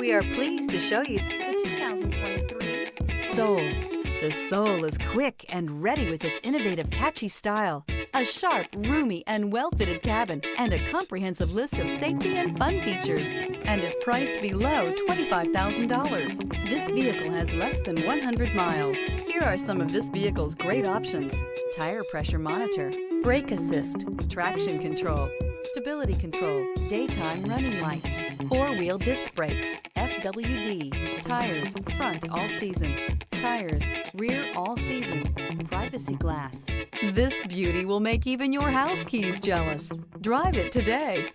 We are pleased to show you the 2023 Soul. The Soul is quick and ready with its innovative, catchy style, a sharp, roomy, and well-fitted cabin, and a comprehensive list of safety and fun features, and is priced below $25,000. This vehicle has less than 100 miles. Here are some of this vehicle's great options: tire pressure monitor, brake assist, traction control, stability control, daytime running lights, four-wheel disc brakes, FWD, tires front all season, tires rear all season, privacy glass. This beauty will make even your house keys jealous. Drive it today.